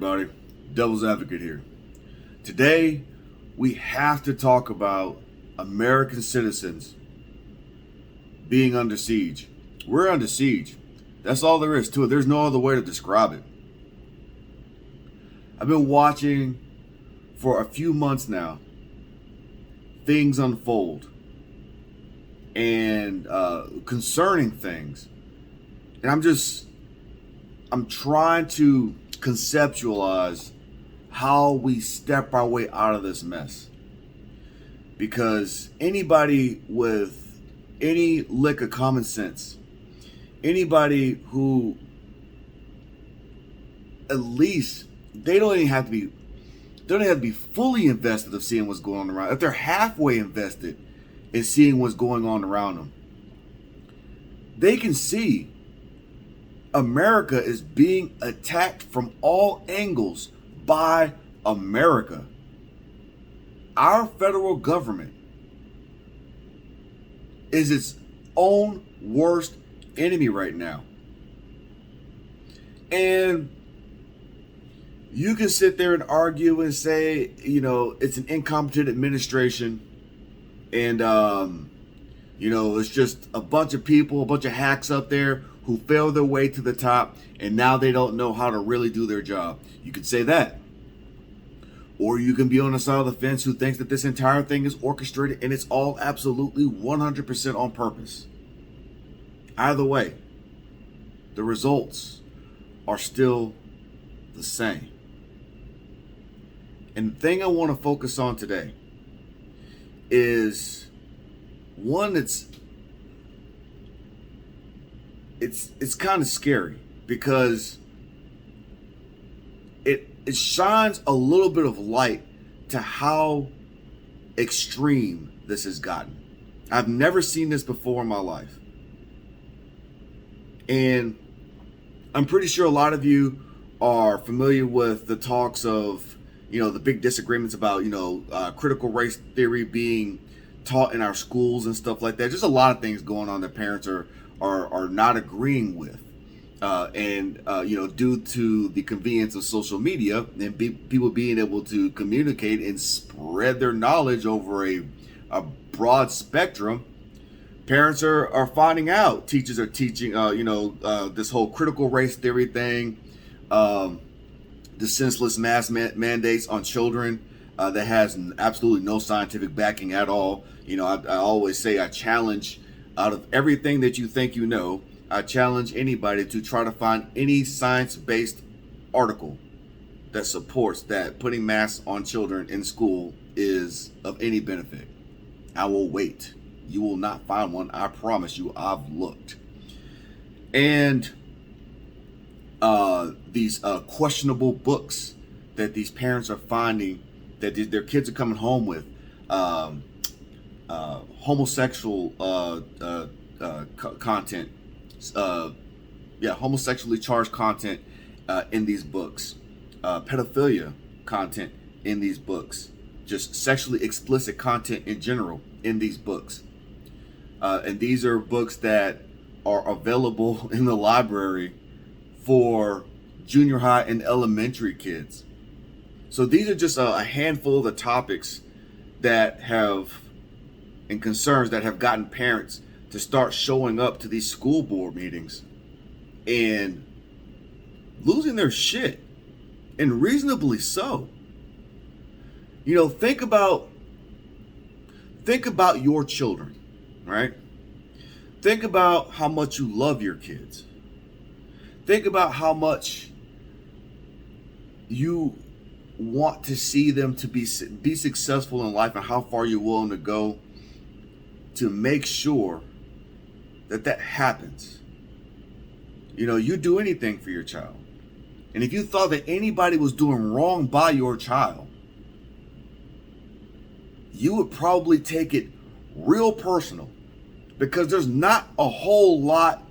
everybody? Devil's Advocate here. Today, we have to talk about American citizens being under siege. We're under siege. That's all there is to it. There's no other way to describe it. I've been watching for a few months now things unfold and concerning things. And I'm trying to conceptualize how we step our way out of this mess. Because anybody with any lick of common sense, anybody who at least they don't even have to be fully invested of seeing what's going on around. If they're halfway invested in seeing what's going on around them, they can see America is being attacked from all angles by America. Our federal government is its own worst enemy right now. And you can sit there and argue and say, it's an incompetent administration and, it's just a bunch of people, a bunch of hacks up there who failed their way to the top and now they don't know how to really do their job. You could say that. Or you can be on the side of the fence who thinks that this entire thing is orchestrated and it's all absolutely 100% on purpose. Either way, the results are still the same. And the thing I want to focus on today is one that's it's kind of scary because it shines a little bit of light to how extreme this has gotten. I've never seen this before in my life. And I'm pretty sure a lot of you are familiar with the talks of, the big disagreements about, critical race theory being taught in our schools and stuff like that. Just a lot of things going on that parents are not agreeing with. Due to the convenience of social media and people being able to communicate and spread their knowledge over a broad spectrum, parents are finding out. Teachers are teaching, this whole critical race theory thing, the senseless mass mandates on children that has absolutely no scientific backing at all. I always say I challenge, out of everything that you think you know, I challenge anybody to try to find any science-based article that supports that putting masks on children in school is of any benefit. I will wait. You will not find one. I promise you, I've looked. And these questionable books that these parents are finding that their kids are coming home with, homosexual content, homosexually charged content in these books, pedophilia content in these books, just sexually explicit content in general in these books. And these are books that are available in the library for junior high and elementary kids. So these are just a handful of the topics that have, and concerns that have gotten parents to start showing up to these school board meetings and losing their shit, and reasonably so. Think about your children, right? Think about how much you love your kids. Think about how much you want to see them to be successful in life and how far you're willing to go to make sure that happens. You do anything for your child. And if you thought that anybody was doing wrong by your child, you would probably take it real personal, because there's not a whole lot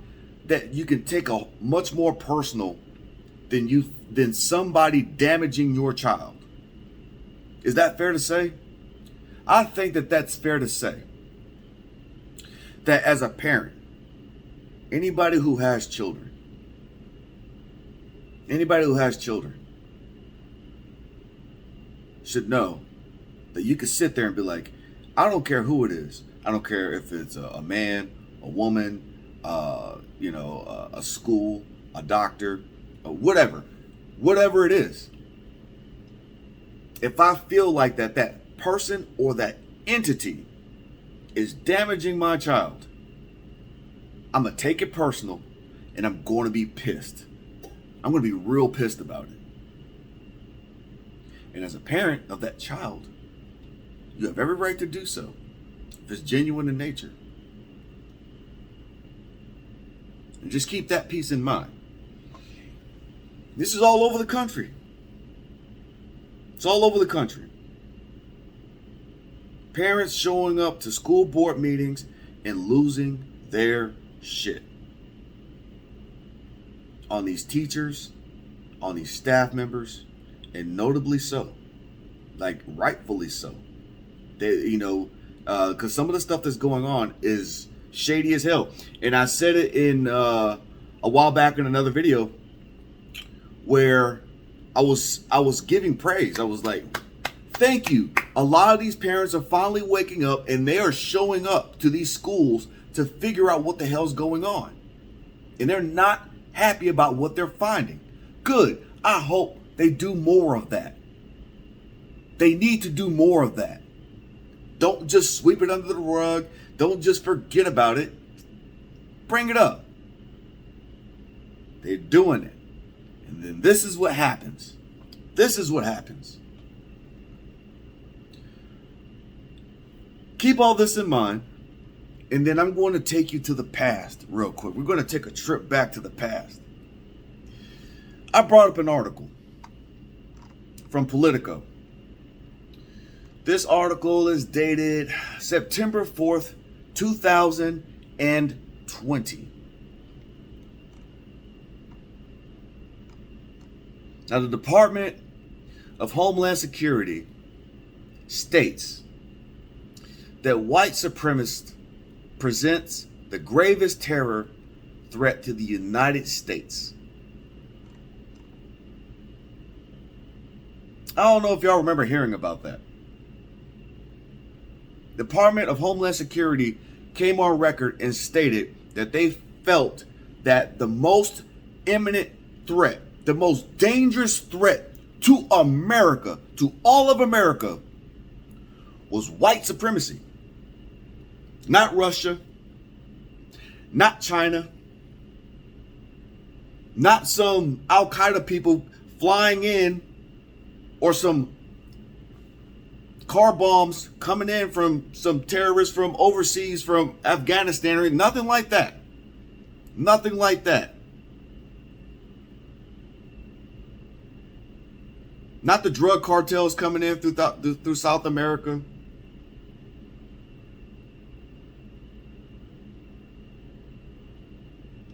that you can take a much more personal than somebody damaging your child. Is that fair to say? I think that's fair to say. That as a parent, anybody who has children, should know that you can sit there and be like, I don't care who it is. I don't care if it's a man, a woman, a school, a doctor, whatever it is. If I feel like that person or that entity is damaging my child, I'm going to take it personal and I'm going to be pissed. I'm going to be real pissed about it. And as a parent of that child, you have every right to do so if it's genuine in nature. And just keep that piece in mind. This is all over the country. It's all over the country. Parents showing up to school board meetings and losing their shit on these teachers, on these staff members, and notably so, like rightfully so. They, because some of the stuff that's going on is shady as hell. And I said it in a while back in another video where I was giving praise. I was like, thank you. A lot of these parents are finally waking up and they are showing up to these schools to figure out what the hell's going on. And they're not happy about what they're finding. Good. I hope they do more of that. They need to do more of that. Don't just sweep it under the rug. Don't just forget about it. Bring it up. They're doing it. And then this is what happens. This is what happens. Keep all this in mind. And then I'm going to take you to the past real quick. We're going to take a trip back to the past. I brought up an article from Politico. This article is dated September 4th, 2020. Now, the Department of Homeland Security states that white supremacist presents the gravest terror threat to the United States. I don't know if y'all remember hearing about that. Department of Homeland Security came on record and stated that they felt that the most imminent threat, the most dangerous threat to America, to all of America, was white supremacy. Not Russia, not China, not some Al-Qaeda people flying in, or some car bombs coming in from some terrorists from overseas, from Afghanistan, or nothing like that. Nothing like that. Not the drug cartels coming in through South America.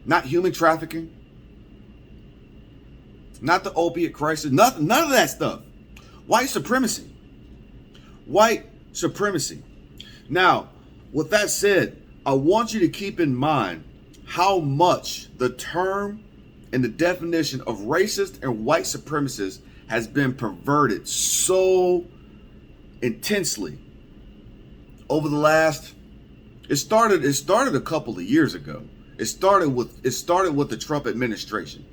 Not human trafficking. Not the opiate crisis. None of that stuff. White supremacy. White supremacy. Now, with that said, I want you to keep in mind how much the term and the definition of racist and white supremacist has been perverted so intensely over the last. It started a couple of years ago. It started with the Trump administration.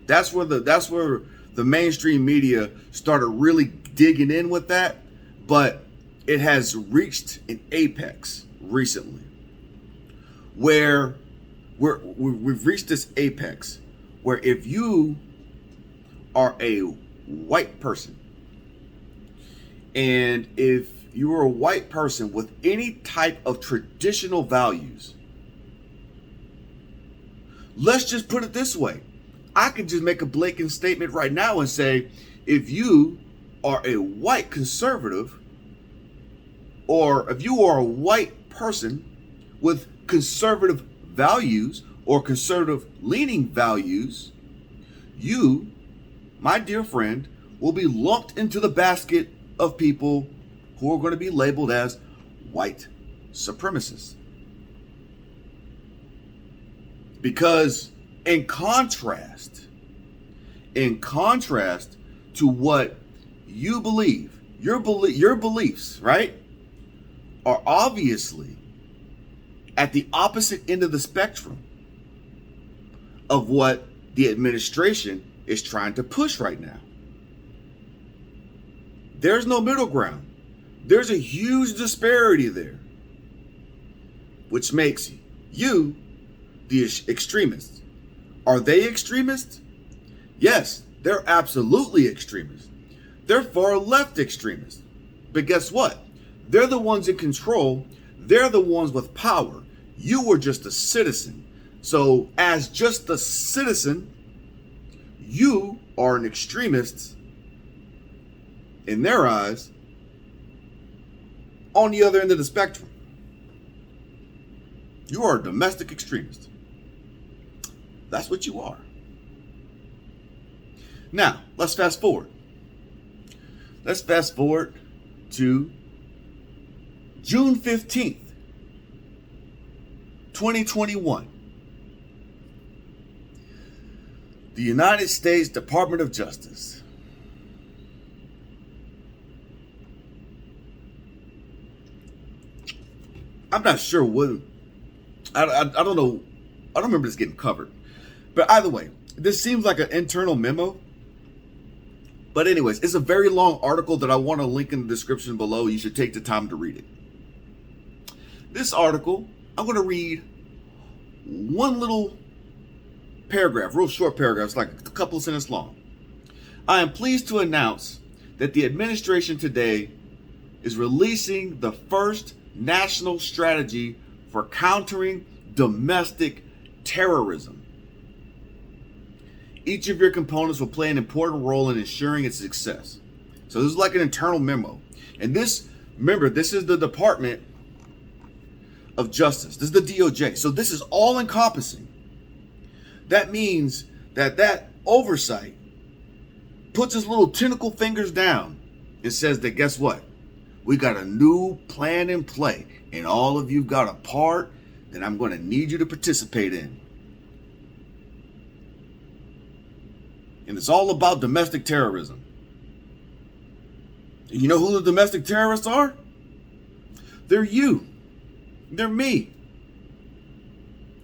That's where the mainstream media started really digging in with that, but it has reached an apex recently, where we've reached this apex where if you are a white person, and if you are a white person with any type of traditional values, let's just put it this way. I could just make a blatant statement right now and say, if you are a white conservative, or if you are a white person with conservative values or conservative leaning values, you, my dear friend, will be lumped into the basket of people who are going to be labeled as white supremacists. Because in contrast to what you believe, your beliefs, right, are obviously at the opposite end of the spectrum of what the administration is trying to push right now. There's no middle ground. There's a huge disparity there, which makes you the extremists. Are they extremists? Yes, they're absolutely extremists. They're far left extremists. But guess what? They're the ones in control. They're the ones with power. You were just a citizen. So as just a citizen, you are an extremist in their eyes on the other end of the spectrum. You are a domestic extremist. That's what you are. Now, let's fast forward. Let's fast forward to June 15th, 2021. The United States Department of Justice I'm not sure what, I don't know, I don't remember this getting covered. But either way, this seems like an internal memo. But anyways, it's a very long article that I want to link in the description below. You should take the time to read it. This article, I'm going to read one little paragraph, real short paragraph. It's like a couple of sentences long. I am pleased to announce that the administration today is releasing the first national strategy for countering domestic terrorism. Each of your components will play an important role in ensuring its success. So this is like an internal memo. And this, remember, this is the Department of Justice. This is the DOJ. So this is all encompassing. That means that that oversight puts its little tentacle fingers down and says that, guess what? We got a new plan in play, and all of you've got a part that I'm going to need you to participate in. And it's all about domestic terrorism. And you know who the domestic terrorists are? They're you. They're me.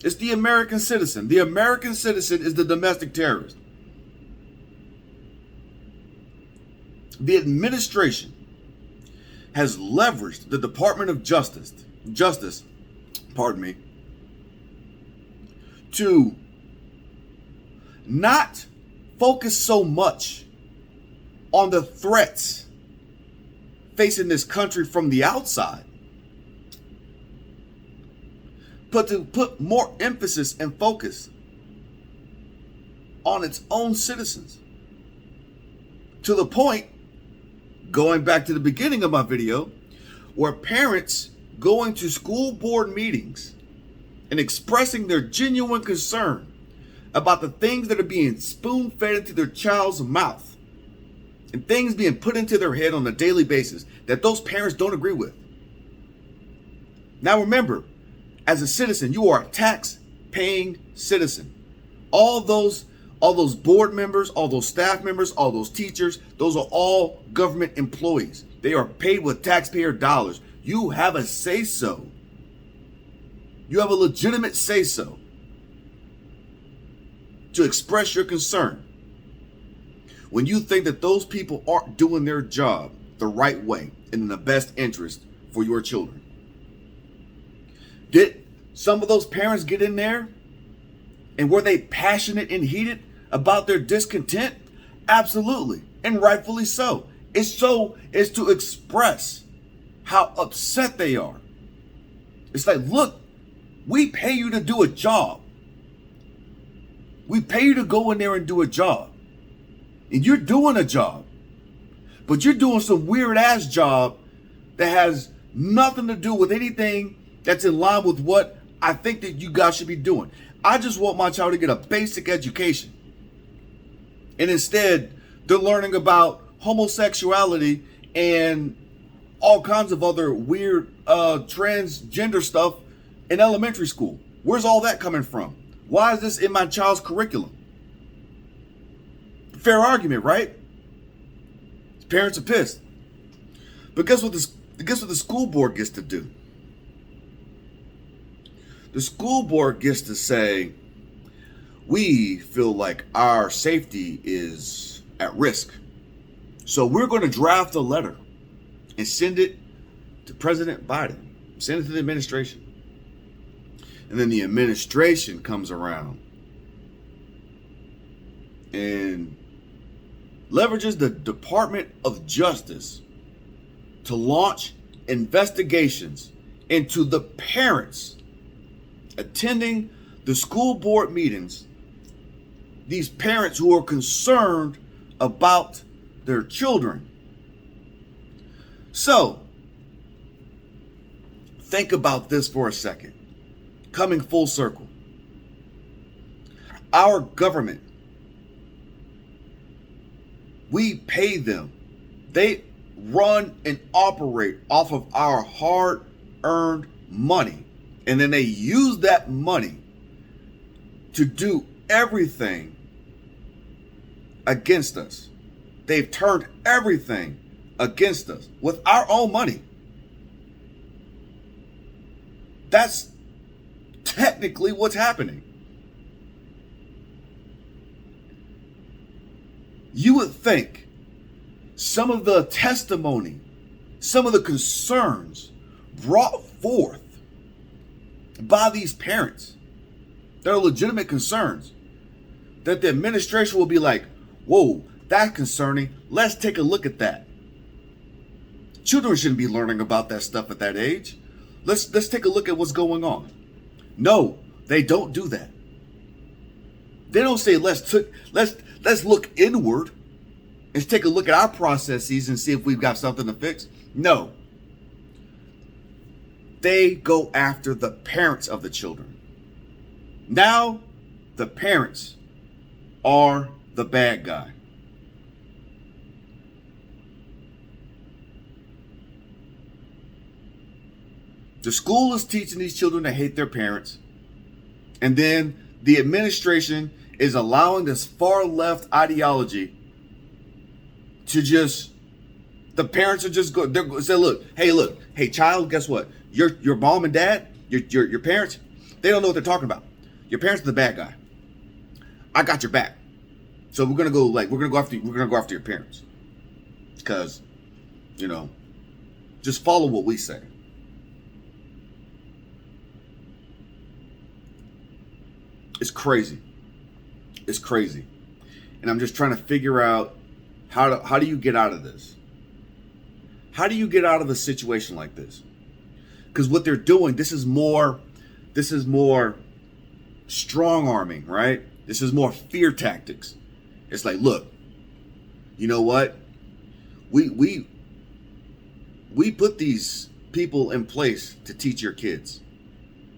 It's the American citizen. The American citizen is the domestic terrorist. The administration has leveraged the Department of Justice, to not focus so much on the threats facing this country from the outside, but to put more emphasis and focus on its own citizens. To the point, going back to the beginning of my video, where parents going to school board meetings and expressing their genuine concern about the things that are being spoon-fed into their child's mouth and things being put into their head on a daily basis that those parents don't agree with. Now remember, as a citizen, you are a tax-paying citizen. All those board members, all those staff members, all those teachers, those are all government employees. They are paid with taxpayer dollars. You have a say-so. You have a legitimate say-so to express your concern when you think that those people aren't doing their job the right way and in the best interest for your children. Did some of those parents get in there and were they passionate and heated about their discontent? Absolutely, and rightfully so. It's to express how upset they are. It's like, look, we pay you to do a job. We pay you to go in there and do a job. And you're doing a job. But you're doing some weird ass job that has nothing to do with anything that's in line with what I think that you guys should be doing. I just want my child to get a basic education. And instead, they're learning about homosexuality and all kinds of other weird transgender stuff in elementary school. Where's all that coming from? Why is this in my child's curriculum? Fair argument, right? Parents are pissed. But guess what the school board gets to do? The school board gets to say, we feel like our safety is at risk. So we're going to draft a letter and send it to President Biden. Send it to the administration. And then the administration comes around and leverages the Department of Justice to launch investigations into the parents attending the school board meetings, these parents who are concerned about their children. So, think about this for a second. Coming full circle. Our government, we pay them. They run and operate off of our hard-earned money. And then they use that money to do everything against us. They've turned everything against us with our own money. That's technically what's happening. You would think some of the testimony, some of the concerns brought forth by these parents, they're legitimate concerns, that the administration will be like, whoa, that's concerning. Let's take a look at that. Children shouldn't be learning about that stuff at that age. Let's take a look at what's going on. No, they don't do that. They don't say let's look inward and take a look at our processes and see if we've got something to fix. No. They go after the parents of the children. Now, the parents are the bad guy. The school is teaching these children to hate their parents. And then the administration is allowing this far left ideology to just, the parents are just go, they're say, look, hey child, guess what? Your mom and dad, your parents, they don't know what they're talking about. Your parents are the bad guy. I got your back. So we're gonna go after your parents. Because, just follow what we say. It's crazy. It's crazy. And I'm just trying to figure out how do you get out of this? How do you get out of a situation like this? Because what they're doing, this is more strong arming, right? This is more fear tactics. It's like, look, you know what? We put these people in place to teach your kids.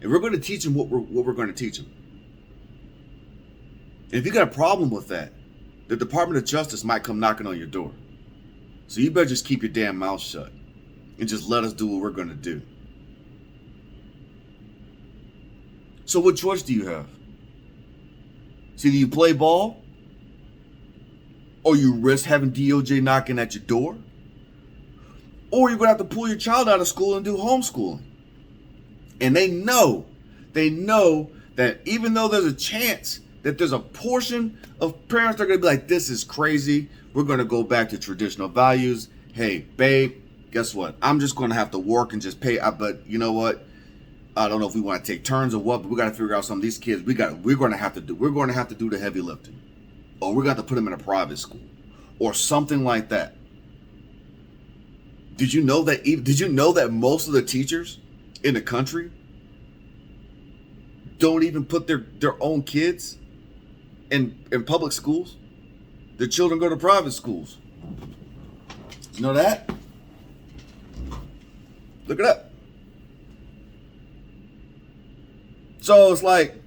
And we're going to teach them what we're going to teach them. And if you got a problem with that, the Department of Justice might come knocking on your door. So you better just keep your damn mouth shut and just let us do what we're going to do. So what choice do you have? See, do you play ball? Or you risk having DOJ knocking at your door? Or you're going to have to pull your child out of school and do homeschooling. And they know that even though there's a chance that there's a portion of parents that are going to be like, this is crazy, we're going to go back to traditional values. Hey, babe, guess what? I'm just going to have to work and just pay. But you know what? I don't know if we want to take turns or what, but we got to figure out some of these kids. We're going to have to do the heavy lifting, or we're going to put them in a private school, or something like that. Did you know that most of the teachers in the country don't even put their own kids in public schools? Their children go to private schools. You know that? Look it up. So it's like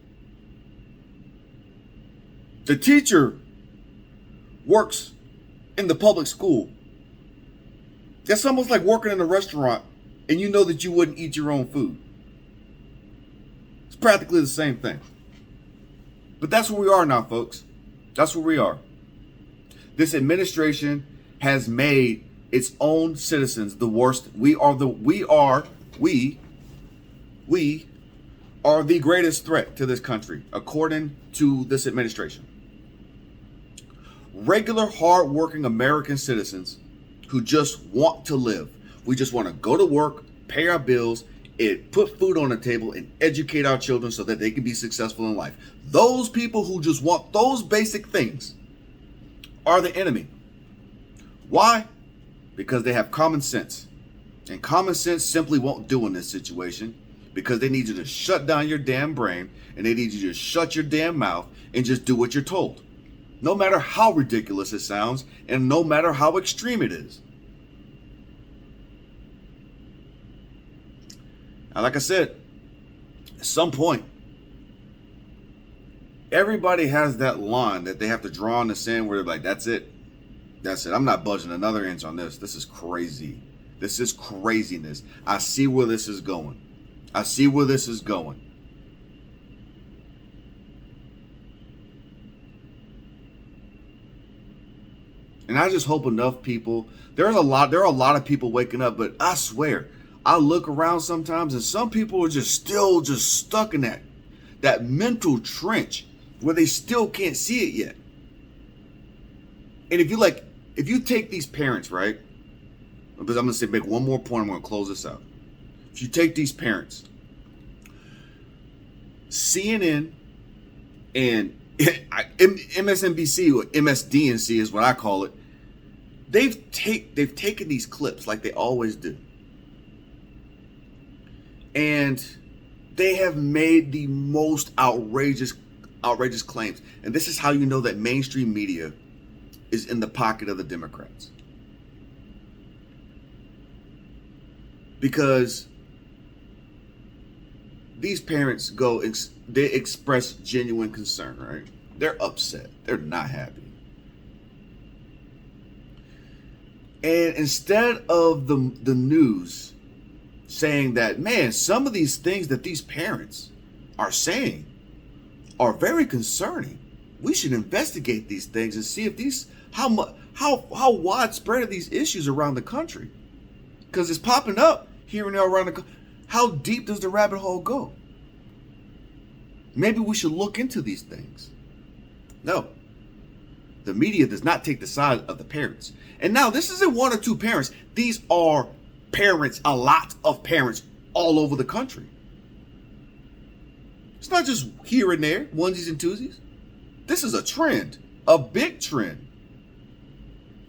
the teacher works in the public school. That's almost like working in a restaurant and you know that you wouldn't eat your own food. It's practically the same thing. But that's where we are now, folks. That's where we are. This administration has made its own citizens the worst. We are the greatest threat to this country, according to this administration. Regular, hard-working American citizens who just want to live. We just want to go to work, pay our bills, and put food on the table and educate our children so that they can be successful in life. Those people who just want those basic things are the enemy. Why? Because they have common sense. And common sense simply won't do in this situation, because they need you to shut down your damn brain and they need you to shut your damn mouth and just do what you're told. No matter how ridiculous it sounds and no matter how extreme it is. Now, like I said, at some point, everybody has that line that they have to draw in the sand where they're like, that's it. That's it. I'm not budging another inch on this. This is crazy. This is craziness. I see where this is going. I see where this is going. And I just hope enough people, there are a lot of people waking up, but I swear, I look around sometimes and some people are just still stuck in that mental trench where they still can't see it yet. And if you take these parents, right? Because I'm going to say, make one more point, I'm going to close this out. If you take these parents, CNN and MSNBC, or MSDNC is what I call it, they've taken these clips like they always do. And they have made the most outrageous claims. And this is how you know that mainstream media is in the pocket of the Democrats. Because these parents they express genuine concern, right? They're upset. They're not happy. And instead of the news saying that, man, some of these things that these parents are saying are very concerning. We should investigate these things and see if how widespread are these issues around the country? Because it's popping up here and there around the country. How deep does the rabbit hole go? Maybe we should look into these things. No. The media does not take the side of the parents. And now this isn't one or two parents. These are parents, a lot of parents all over the country. It's not just here and there, onesies and twosies. This is a trend, a big trend.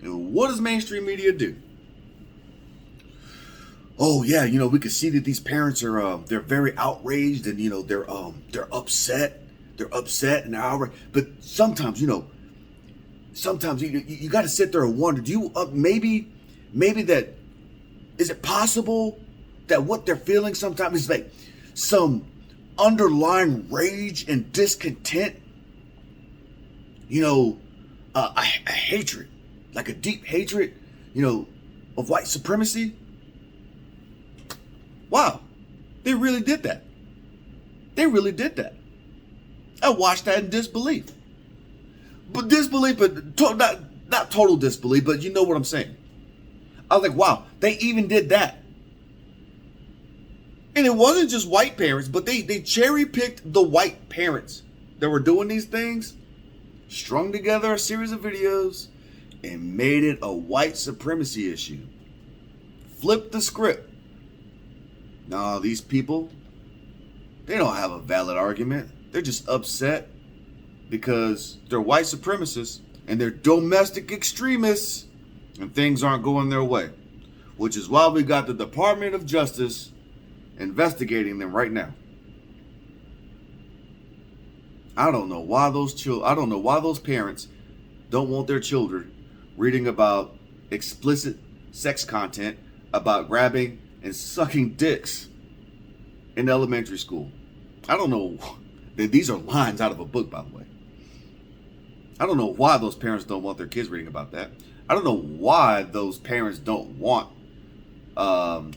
And what does mainstream media do? Oh yeah, we can see that these parents are they're very outraged and they're upset. They're upset and they're outraged. But sometimes you got to sit there and wonder, maybe that, is it possible that what they're feeling sometimes is like some underlying rage and discontent? A hatred, like a deep hatred, of white supremacy. Wow, they really did that. They really did that. I watched that in disbelief. But not total disbelief, but you know what I'm saying. I was like, wow, they even did that. And it wasn't just white parents, but they cherry-picked the white parents that were doing these things, strung together a series of videos, and made it a white supremacy issue. Flipped the script. No, these people, they don't have a valid argument. They're just upset because they're white supremacists and they're domestic extremists and things aren't going their way. Which is why we got the Department of Justice investigating them right now. I don't know why those parents don't want their children reading about explicit sex content about grabbing and sucking dicks in elementary school. I don't know. These are lines out of a book, by the way. I don't know why those parents don't want their kids reading about that. I don't know why those parents don't want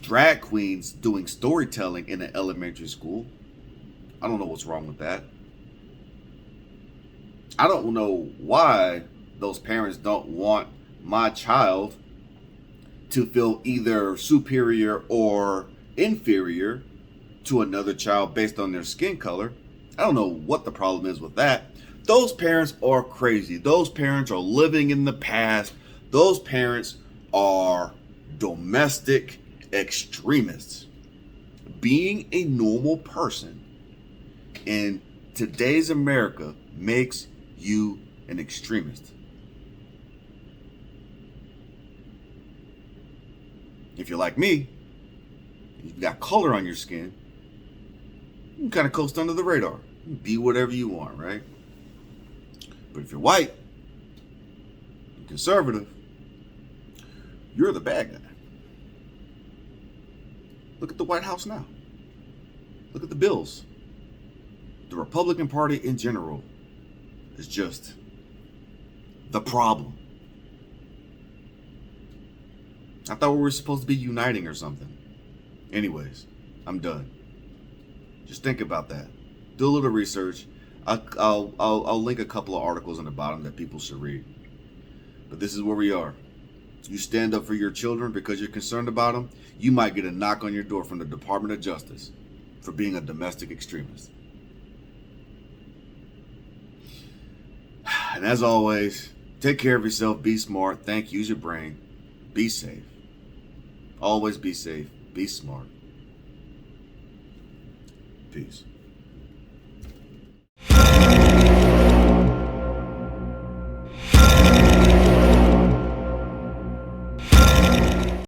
drag queens doing storytelling in an elementary school. I don't know what's wrong with that. I don't know why those parents don't want my child to feel either superior or inferior to another child based on their skin color. I don't know what the problem is with that. Those parents are crazy. Those parents are living in the past. Those parents are domestic extremists. Being a normal person in today's America makes you an extremist. If you're like me, you've got color on your skin, you can kind of coast under the radar. You can be whatever you want, right? But if you're white and conservative, you're the bad guy. Look at the White House now. Look at the bills. The Republican Party in general is just the problem. I thought we were supposed to be uniting or something. Anyways, I'm done. Just think about that. Do a little research. I'll link a couple of articles on the bottom that people should read. But this is where we are. You stand up for your children because you're concerned about them, you might get a knock on your door from the Department of Justice for being a domestic extremist. And as always, take care of yourself, be smart, think, use your brain, be safe. Always be safe, be smart. Peace.